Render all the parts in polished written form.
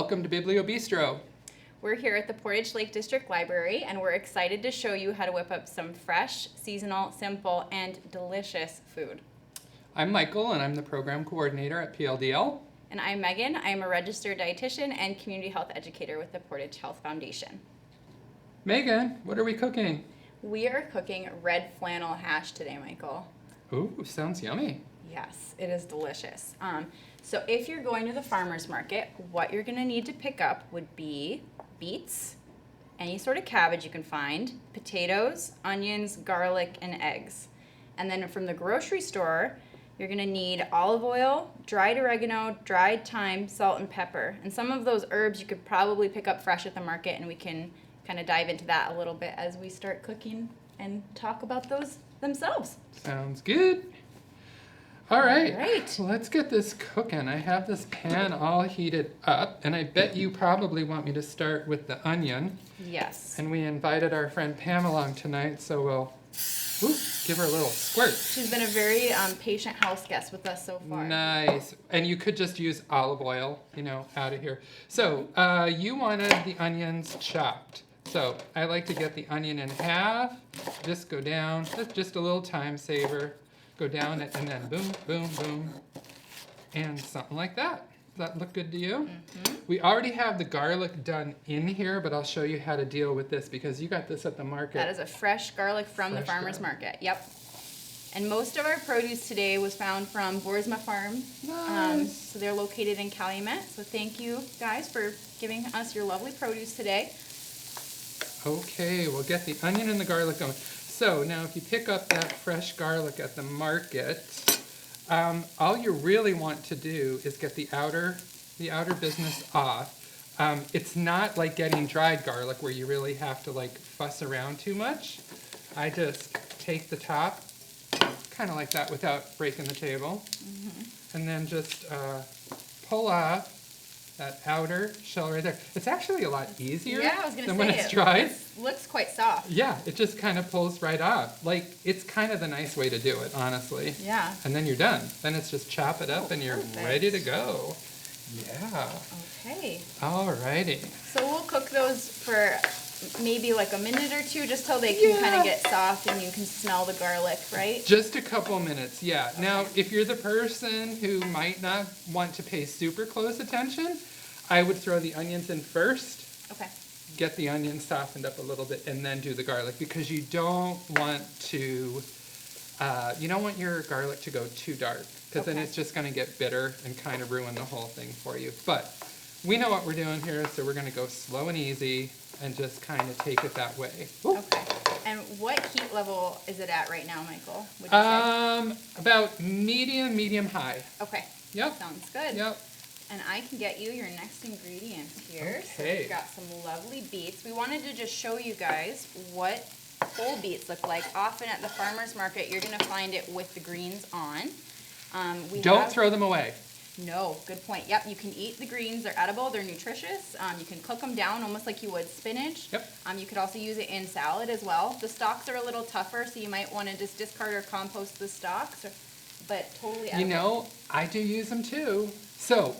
Welcome to Biblio Bistro. We're here at the Portage Lake District Library, and we're excited to show you how to whip up some fresh, seasonal, simple, and delicious food. I'm Michael, and I'm the program coordinator at PLDL. And I'm Megan. I'm a registered dietitian and community health educator with the Portage Health Foundation. Megan, what are we cooking? We are cooking red flannel hash today, Michael. Ooh, sounds yummy. Yes, it is delicious. So if you're going to the farmer's market, what you're going to need to pick up would be beets, any sort of cabbage you can find, potatoes, onions, garlic, and eggs. And then from the grocery store, you're going to need olive oil, dried oregano, dried thyme, salt, and pepper. And some of those herbs you could probably pick up fresh at the market, and we can kind of dive into that a little bit as we start cooking and talk about those themselves. Sounds good. All right, Right. Let's get this cooking. I have this pan all heated up, and I bet you probably want me to start with the onion. Yes. And we invited our friend Pam along tonight, so we'll give her a little squirt. She's been a very patient house guest with us so far. Nice. And you could just use olive oil, out of here. So you wanted the onions chopped. So I like to get the onion in half, just go down, that's just a little time saver. Go down it and then boom, boom, boom, and something like that. Does that look good to you? Mm-hmm. We already have the garlic done in here, but I'll show you how to deal with this because you got this at the market. That is a fresh garlic from the farmer's market. Yep. And most of our produce today was found from Boersma Farm. Nice. So they're located in Calumet. So thank you guys for giving us your lovely produce today. Okay, we'll get the onion and the garlic going. So now if you pick up that fresh garlic at the market, all you really want to do is get the outer business off. It's not like getting dried garlic where you really have to fuss around too much. I just take the top, kind of like that without breaking the table, and then just pull off that outer shell right there. It's actually a lot easier than when it's dried. It looks quite soft. Yeah, it just kind of pulls right off. It's kind of the nice way to do it, honestly. Yeah. And then you're done. Then it's just chop it up and you're perfect. ready to go. Yeah. Okay. Alrighty. So we'll cook those for maybe a minute or two just till they can kind of get soft and you can smell the garlic, right? Just a couple minutes, yeah. Now, if you're the person who might not want to pay super close attention, I would throw the onions in first. Okay. Get the onions softened up a little bit and then do the garlic because you don't want your garlic to go too dark because then it's just going to get bitter and kind of ruin the whole thing for you. But we know what we're doing here, so we're going to go slow and easy and just kind of take it that way. Ooh. Okay. And what heat level is it at right now, Michael? Would you say? About medium high. Okay. Yep. Sounds good. Yep. And I can get you your next ingredients here. Okay. So we've got some lovely beets. We wanted to just show you guys what whole beets look like. Often at the farmer's market, you're going to find it with the greens on. Don't throw them away. No, good point. Yep, you can eat the greens. They're edible. They're nutritious. You can cook them down almost like you would spinach. Yep. You could also use it in salad as well. The stalks are a little tougher, so you might want to just discard or compost the stalks, but totally edible. I do use them too. So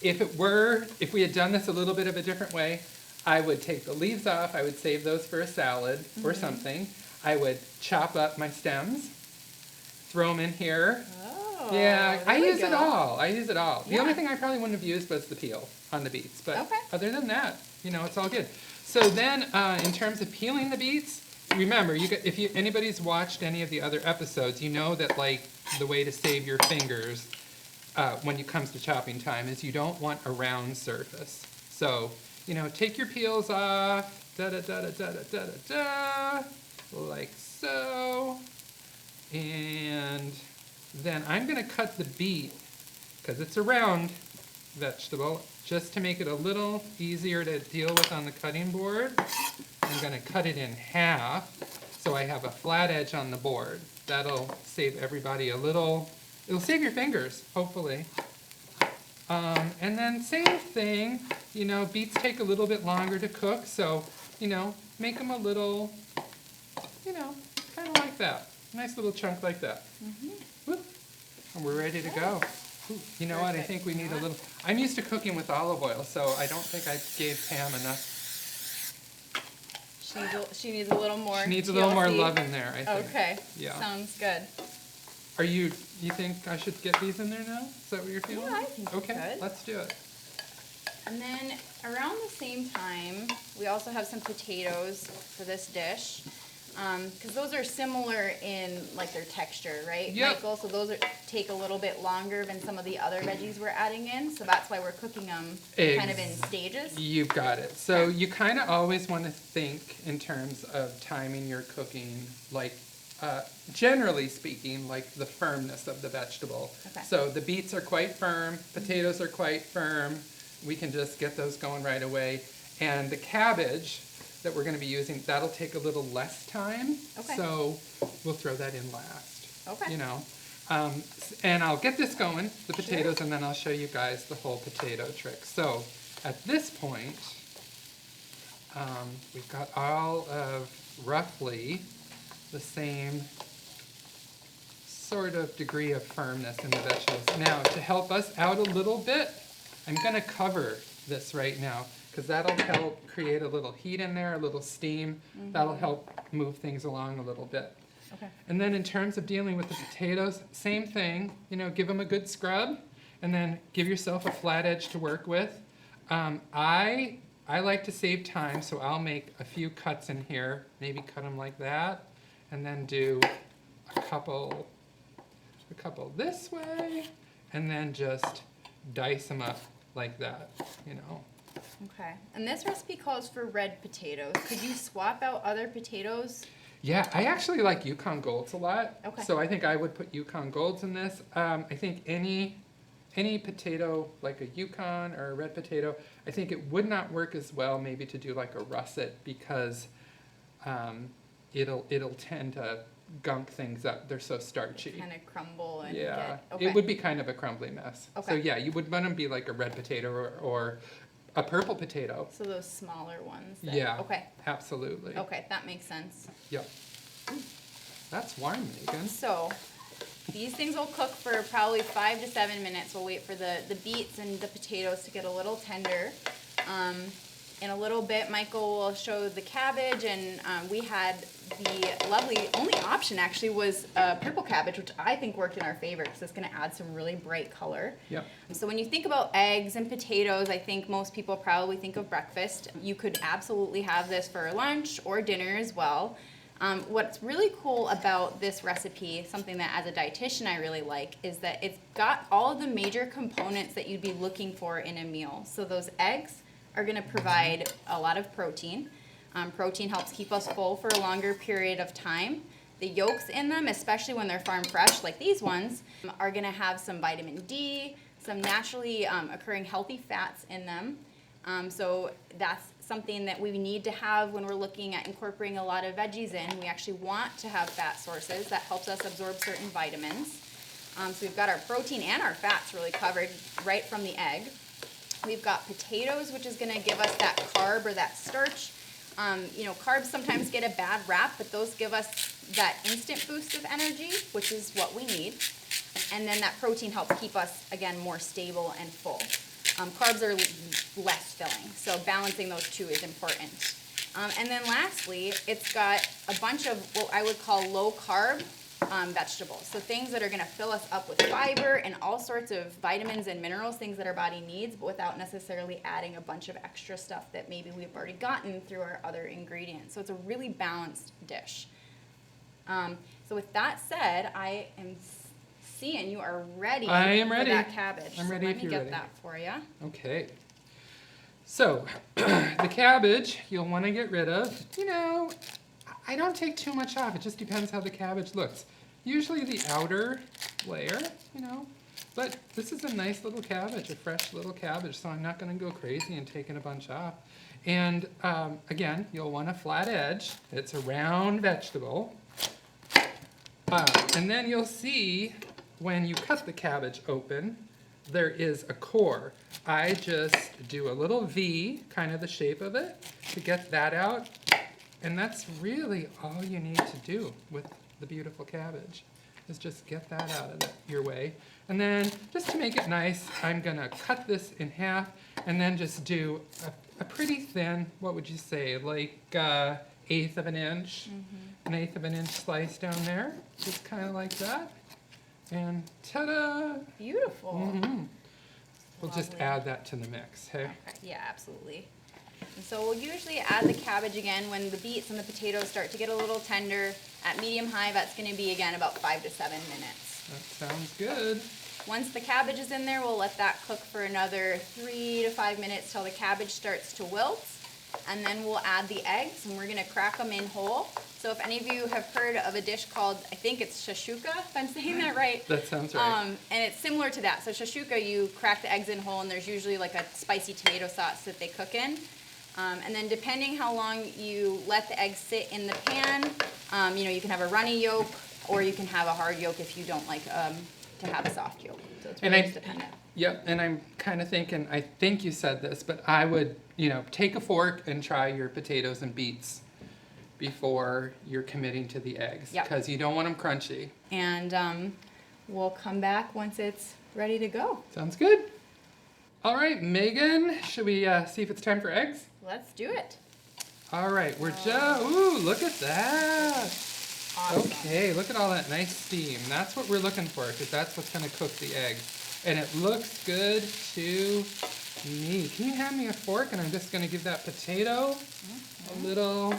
if we had done this a little bit of a different way, I would take the leaves off. I would save those for a salad or something. I would chop up my stems, throw them in here. Oh, yeah, I use it all. The Yeah. only thing I probably wouldn't have used was the peel on the beets. But Okay. other than that, it's all good. So then in terms of peeling the beets, remember, if anybody's watched any of the other episodes, you know that the way to save your fingers when it comes to chopping time is you don't want a round surface. So, take your peels off, like so. And then I'm going to cut the beet, because it's a round vegetable, just to make it a little easier to deal with on the cutting board. I'm going to cut it in half so I have a flat edge on the board. That'll save everybody it'll save your fingers, hopefully. And then same thing, beets take a little bit longer to cook, so, make them a little, kind of like that. Nice little chunk like that. Whoop. And we're ready to go. Ooh, you know what, I Perfect. think we You need know a what? little, I'm used to cooking with olive oil, so I don't think I gave Pam enough. She needs a little more. She needs a little more TLC. love in there, I think. Okay. Yeah. Sounds good. You think I should get these in there now? Is that what you're feeling? Yeah, I think you Okay, could. let's do it. And then around the same time, we also have some potatoes for this dish. Because those are similar in like their texture, right, Yep. Michael? So those take a little bit longer than some of the other veggies we're adding in. So that's why we're cooking them kind of in stages. You've got it. So you kind of always want to think in terms of timing your cooking, like generally speaking, like the firmness of the vegetable. Okay. So the beets are quite firm, potatoes are quite firm. We can just get those going right away. And the cabbage that we're going to be using, that'll take a little less time. Okay. So we'll throw that in last. Okay. You know. And I'll get this going, the potatoes, and then I'll show you guys the whole potato trick. So at this point, we've got all of roughly the same sort of degree of firmness in the vegetables. Now, to help us out a little bit, I'm going to cover this right now because that'll help create a little heat in there, a little steam. That'll help move things along a little bit. Okay. And then in terms of dealing with the potatoes, same thing, you know, give them a good scrub and then give yourself a flat edge to work with. I like to save time, so I'll make a few cuts in here, maybe cut them like that, and then do a couple this way, and then just dice them up like that, you know. Okay. And this recipe calls for red potatoes. Could you swap out other potatoes? Yeah, I actually like Yukon Golds a lot. Okay. So I think I would put Yukon Golds in this. I think any potato, like a Yukon or a red potato, I think it would not work as well maybe to do like a russet because it'll tend to gunk things up. They're so starchy. Kind of crumble and Yeah, get, okay. it would be kind of a crumbly mess. So Okay. yeah, you would want them to be like a red potato or a purple potato. So those smaller ones. Yeah. Okay. Absolutely. Okay, that makes sense. Yep. That's warm, Megan. So these things will cook for probably 5 to 7 minutes. We'll wait for the beets and the potatoes to get a little tender. In a little bit, Michael will show the cabbage, and we had the lovely, only option actually was purple cabbage, which I think worked in our favor because it's going to add some really bright color. Yep. So when you think about eggs and potatoes, I think most people probably think of breakfast. You could absolutely have this for lunch or dinner as well. What's really cool about this recipe, something that as a dietitian I really like, is that it's got all of the major components that you'd be looking for in a meal. So those eggs are going to provide a lot of protein. Protein helps keep us full for a longer period of time. The yolks in them, especially when they're farm fresh like these ones, are going to have some vitamin D, some naturally occurring healthy fats in them. So that's something that we need to have when we're looking at incorporating a lot of veggies in. We actually want to have fat sources that helps us absorb certain vitamins. So we've got our protein and our fats really covered right from the egg. We've got potatoes, which is going to give us that carb or that starch. You know, carbs sometimes get a bad rap, but those give us that instant boost of energy, which is what we need. And then that protein helps keep us, again, more stable and full. Carbs are less filling, so balancing those two is important. And then lastly, it's got a bunch of what I would call low-carb vegetables. So things that are going to fill us up with fiber and all sorts of vitamins and minerals, things that our body needs, but without necessarily adding a bunch of extra stuff that maybe we've already gotten through our other ingredients. So it's a really balanced dish. So with that said, I am seeing you are ready I am ready. for that cabbage. I'm ready so if let me you're get ready. that for you. Okay. So, the cabbage you'll want to get rid of. You know, I don't take too much off. It just depends how the cabbage looks. Usually the outer layer, you know. But this is a nice little cabbage, a fresh little cabbage, so I'm not going to go crazy and taking a bunch off. And again, you'll want a flat edge. It's a round vegetable. And then you'll see when you cut the cabbage open, there is a core. I just do a little V, kind of the shape of it, to get that out. And that's really all you need to do with the beautiful cabbage. is just get that out of your way. And then, just to make it nice, I'm gonna cut this in half and then just do a pretty thin, what would you say, like 1/8 of an inch, an 1/8 of an inch slice down there, just kind of like that. And ta-da! Beautiful. We'll just Lovely. add that to the mix, hey? Okay, yeah, absolutely. And so we'll usually add the cabbage again when the beets and the potatoes start to get a little tender. At medium-high, that's going to be, again, about 5 to 7 minutes. That sounds good. Once the cabbage is in there, we'll let that cook for another 3 to 5 minutes till the cabbage starts to wilt. And then we'll add the eggs, and we're going to crack them in whole. So if any of you have heard of a dish called, I think it's shashuka, if I'm saying that right. That sounds right. And it's similar to that. So shashuka, you crack the eggs in whole, and there's usually like a spicy tomato sauce that they cook in. And then depending how long you let the eggs sit in the pan, you can have a runny yolk, or you can have a hard yolk if you don't like to have a soft yolk. So it's really just dependent. Yep, and I'm kind of thinking, I think you said this, but I would, take a fork and try your potatoes and beets before you're committing to the eggs. Yep. Because you don't want them crunchy. And we'll come back once it's ready to go. Sounds good. All right, Megan, should we see if it's time for eggs? Let's do it. All right, we're ooh, look at that. Awesome. Okay, look at all that nice steam. That's what we're looking for, because that's what's going to cook the eggs. And it looks good to me. Can you hand me a fork? And I'm just going to give that potato a little...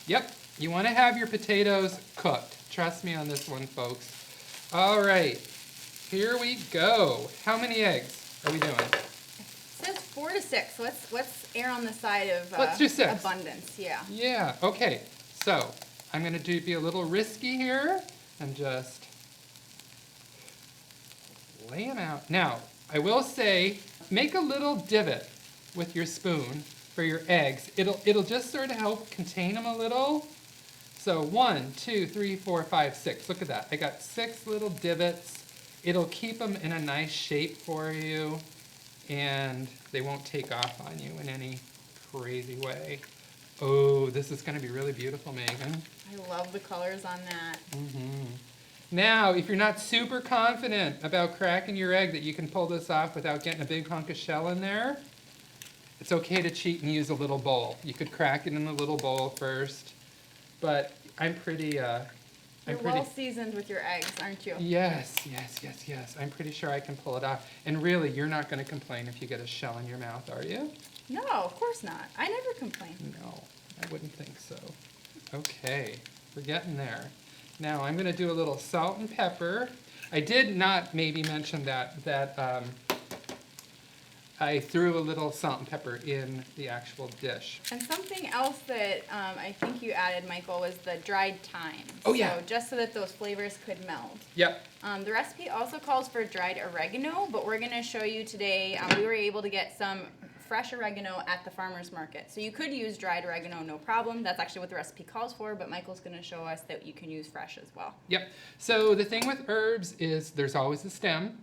Yep, you want to have your potatoes cooked. Trust me on this one, folks. All right, here we go. How many eggs are we doing? It says 4 to 6. Let's err on the side of Let's do 6. abundance. Yeah. Yeah, okay. So, I'm going to be a little risky here and just lay them out. Now, I will say, make a little divot with your spoon for your eggs. It'll just sort of help contain them a little. So 1, 2, 3, 4, 5, 6. Look at that. I got 6 little divots. It'll keep them in a nice shape for you, and they won't take off on you in any crazy way. Oh, this is going to be really beautiful, Megan. I love the colors on that. Now, if you're not super confident about cracking your egg that you can pull this off without getting a big hunk of shell in there, it's okay to cheat and use a little bowl. You could crack it in a little bowl first, but I'm pretty... You're well seasoned with your eggs, aren't you? Yes. I'm pretty sure I can pull it off. And really, you're not going to complain if you get a shell in your mouth, are you? No, of course not. I never complain. No, I wouldn't think so. Okay, we're getting there. Now I'm going to do a little salt and pepper. I did not maybe mention that I threw a little salt and pepper in the actual dish. And something else that I think you added, Michael, was the dried thyme. Oh, yeah. So just so that those flavors could meld. Yep. The recipe also calls for dried oregano, but we're going to show you today, we were able to get some fresh oregano at the farmer's market. So you could use dried oregano, no problem. That's actually what the recipe calls for, but Michael's going to show us that you can use fresh as well. Yep. So the thing with herbs is there's always a stem,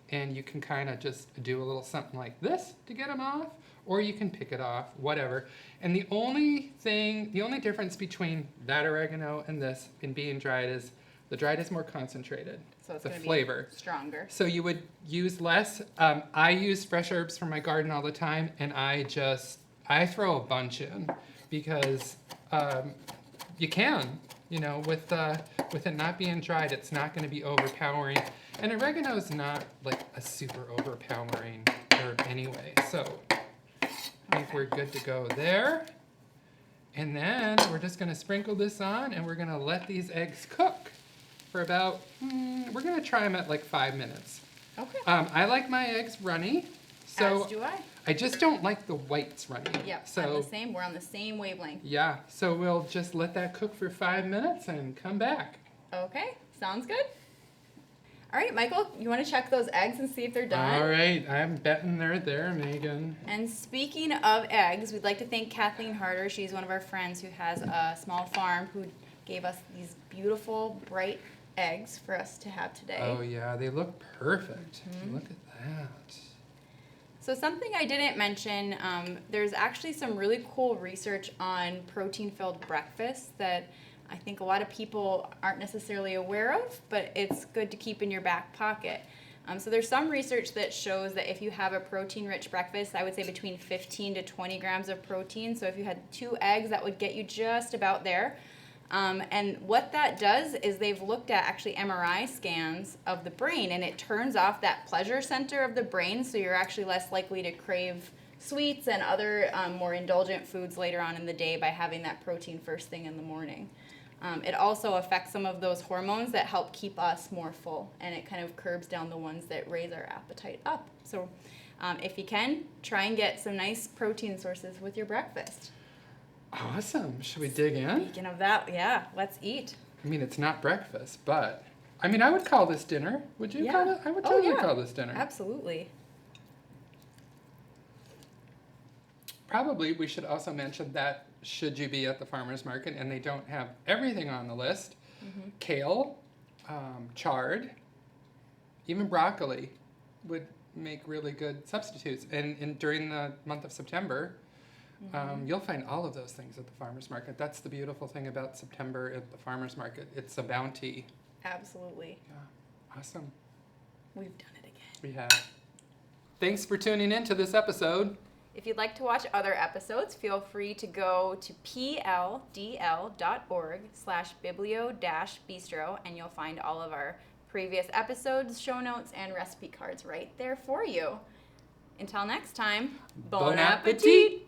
and you can kind of just do a little something like this to get them off, or you can pick it off, whatever. And the only difference between that oregano and this in being dried is the dried is more concentrated. So it's the going to flavor. be stronger. So you would use less. I use fresh herbs from my garden all the time, and I throw a bunch in because you can, with it not being dried, it's not going to be overpowering. And oregano is not like a super overpowering herb anyway. So I think we're good to go there. And then we're just going to sprinkle this on, and we're going to let these eggs cook for about, we're going to try them at like 5 minutes. Okay. I like my eggs runny. So As do I. I just don't like the whites runny. Yep, So I'm the same. We're on the same wavelength. yeah, so we'll just let that cook for 5 minutes and come back. Okay, sounds good. All right, Michael, you want to check those eggs and see if they're done? All right, I'm betting they're there, Megan. And speaking of eggs, we'd like to thank Kathleen Harder. She's one of our friends who has a small farm who gave us these beautiful, bright eggs for us to have today. Oh yeah, they look perfect. Look at that. So something I didn't mention, there's actually some really cool research on protein-filled breakfasts that I think a lot of people aren't necessarily aware of, but it's good to keep in your back pocket. So there's some research that shows that if you have a protein-rich breakfast, I would say between 15 to 20 grams of protein. So if you had 2 eggs, that would get you just about there. And what that does is they've looked at actually MRI scans of the brain, and it turns off that pleasure center of the brain, so you're actually less likely to crave sweets and other more indulgent foods later on in the day by having that protein first thing in the morning. It also affects some of those hormones that help keep us more full, and it kind of curbs down the ones that raise our appetite up. So if you can, try and get some nice protein sources with your breakfast. Awesome. Should we dig in? Speaking of that, yeah, let's eat. I mean, it's not breakfast, but I mean, I would call this dinner. Would you call it? I would totally call this dinner. Absolutely. Probably we should also mention that should you be at the farmer's market and they don't have everything on the list, kale, chard, even broccoli would make really good substitutes. And during the month of September, you'll find all of those things at the farmer's market. That's the beautiful thing about September at the farmer's market. It's a bounty. Absolutely. Yeah. Awesome. We've done it again. We have. Thanks for tuning in to this episode. If you'd like to watch other episodes, feel free to go to pldl.org/biblio-bistro, and you'll find all of our previous episodes, show notes, and recipe cards right there for you. Until next time, Bon appetit!